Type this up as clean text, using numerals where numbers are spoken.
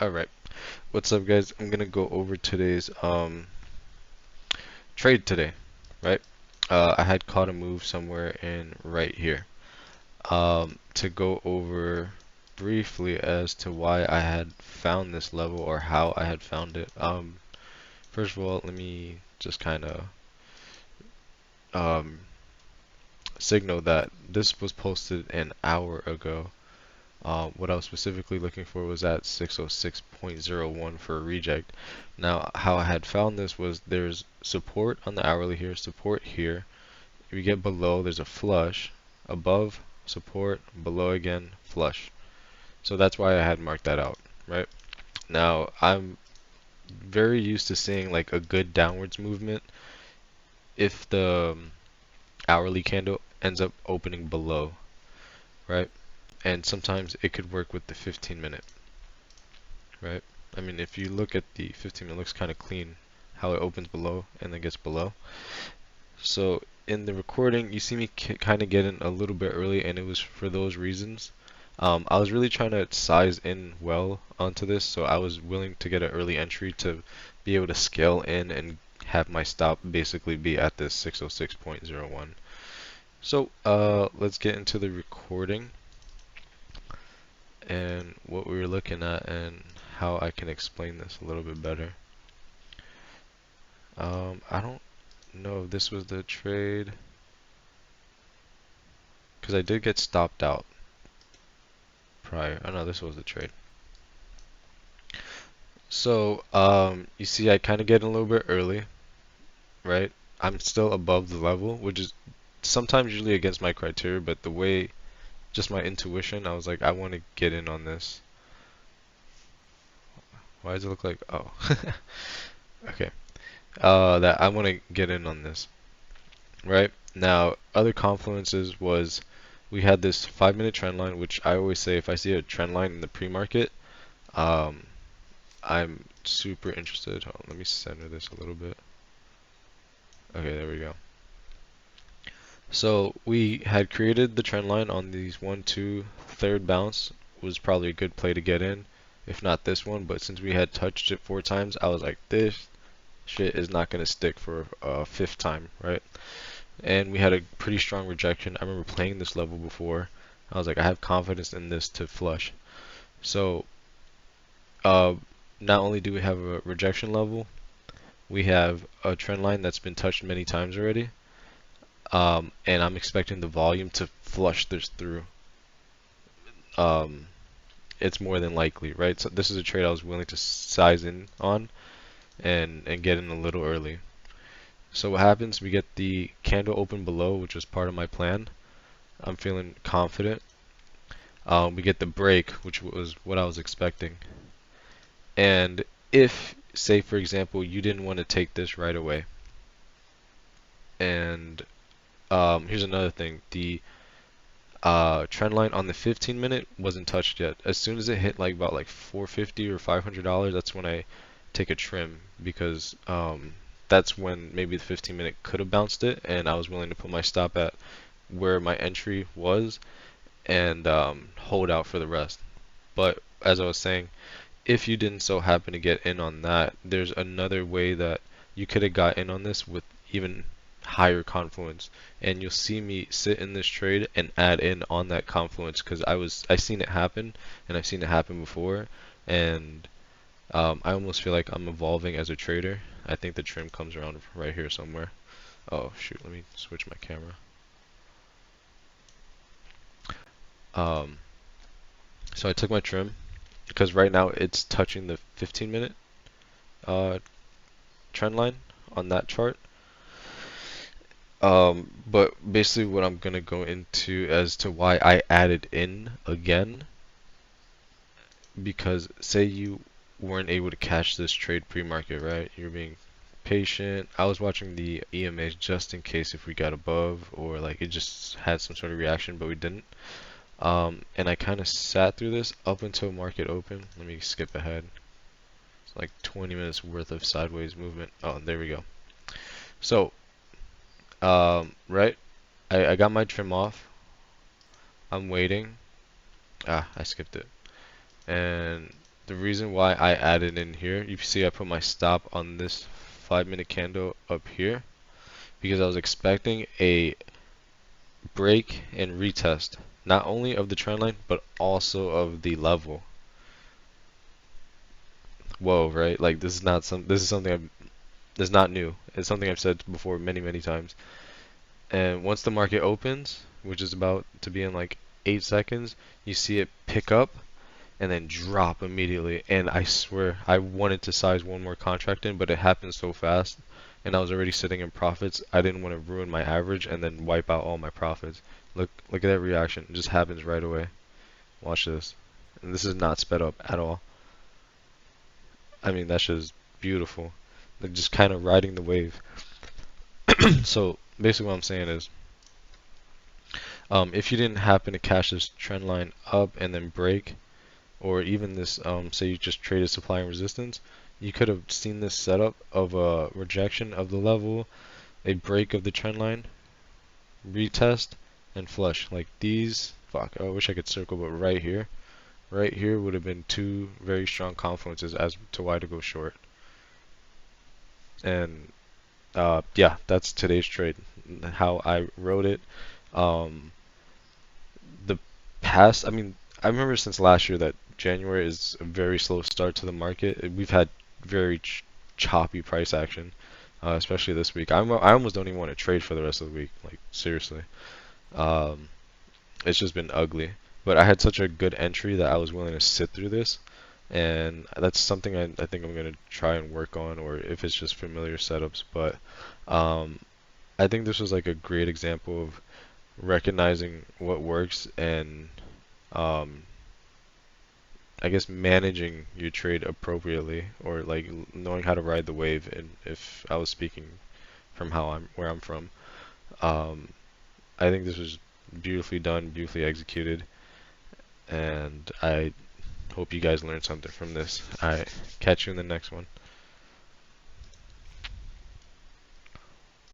Alright, what's up guys? I'm gonna go over today's trade today, right? I had caught a move somewhere in right here. To go over briefly as to why I had found this level or how I had found it. First of all, let me just kind of um, signal that this was posted an hour ago. What I was specifically looking for was at 606.01 for a reject. Now, how I had found this was there's support on the hourly here, support here. If you get below, there's a flush. Above, support, below again, flush. So that's why I had marked that out, right? Now, I'm very used to seeing like a good downwards movement if the hourly candle ends up opening below, right? And sometimes it could work with the 15-minute. Right? I mean, if you look at the 15, it looks kind of clean how it opens below and then gets below. So in the recording, you see me kind of get in a little bit early, and it was for those reasons. I was really trying to size in well onto this, so I was willing to get an early entry to be able to scale in and have my stop basically be at this 606.01. So let's get into the recording and what we were looking at and how I can explain this a little bit better. I don't know if this was the trade because I did get stopped out prior. Oh no, this was the trade. So you see I kind of get in a little bit early, right? I'm still above the level, which is sometimes usually against my criteria, but the way, just my intuition, I was like, I want to get in on this. Why does it look like, oh, okay. That I want to get in on this, right? Now, other confluences was we had this 5-minute trend line, which I always say if I see a trend line in the pre-market, um, I'm super interested. Hold on, let me center this a little bit. Okay, there we go. So we had created the trend line on these 1, 2, third bounce was probably a good play to get in, if not this one. But since we had touched it 4 times, I was like, this shit is not gonna stick for a 5th time, right? And we had a pretty strong rejection. I remember playing this level before. I was like, I have confidence in this to flush. So uh, not only do we have a rejection level, we have a trend line that's been touched many times already. And I'm expecting the volume to flush this through. Um, it's more than likely, right? So this is a trade I was willing to size in on and get in a little early. So what happens? We get the candle open below, which was part of my plan. I'm feeling confident. We get the break, which was what I was expecting. And if, say for example, you didn't want to take this right away, and here's another thing, the trend line on the 15-minute wasn't touched yet. As soon as it hit like about like 450 or $500, that's when I take a trim because that's when maybe the 15-minute could have bounced it, and I was willing to put my stop at where my entry was and hold out for the rest. But as I was saying, if you didn't so happen to get in on that, there's another way that you could have got in on this with even higher confluence, and you'll see me sit in this trade and add in on that confluence because I seen it happen, and I've seen it happen before, and I almost feel like I'm evolving as a trader. I think the trim comes around right here somewhere. Oh shoot, let me switch my camera. Um, so I took my trim because right now it's touching the 15-minute trend line on that chart. But basically what I'm gonna go into as to why I added in again, because say you weren't able to catch this trade pre-market, right? You're being patient. I was watching the EMAs just in case if we got above or like it just had some sort of reaction, but we didn't. And I kind of sat through this up until market open. Let me skip ahead. It's like 20 minutes worth of sideways movement. Oh, there we go. So, right, I got my trim off. I'm waiting. Ah, I skipped it. And The reason why I added in here, you see I put my stop on this 5 minute candle up here because I was expecting a break and retest, not only of the trend line but also of the level. Whoa, right? Like this is something that's not new. It's something I've said before many times. And once the market opens, which is about to be in like 8 seconds, you see it pick up and then drop immediately. And I swear, I wanted to size one more contract in, but it happened so fast, and I was already sitting in profits. I didn't want to ruin my average and then wipe out all my profits. Look at that reaction. It just happens right away. Watch this. And this is not sped up at all. I mean, that's just beautiful. Like just kind of riding the wave. So basically, what I'm saying is, if you didn't happen to catch this trend line up and then break, or even this, say you just traded supply and resistance, you could have seen this setup of a rejection of the level, a break of the trend line, retest, and flush. Like these, fuck, I wish I could circle, but right here would have been two very strong confluences as to why to go short. And yeah, that's today's trade, how I wrote it. Um, the past, I mean, I remember since last year that January is a very slow start to the market. We've had very choppy price action, especially this week. I almost don't even want to trade for the rest of the week, like seriously. Um, it's just been ugly. But I had such a good entry that I was willing to sit through this, and that's something I think I'm gonna try and work on, or if it's just familiar setups. But um, I think this was like a great example of recognizing what works and um, I guess managing your trade appropriately, or like knowing how to ride the wave. And if I was speaking from where I'm from, um, I think this was beautifully done, beautifully executed, and I hope you guys learned something from this. All right, catch you in the next one.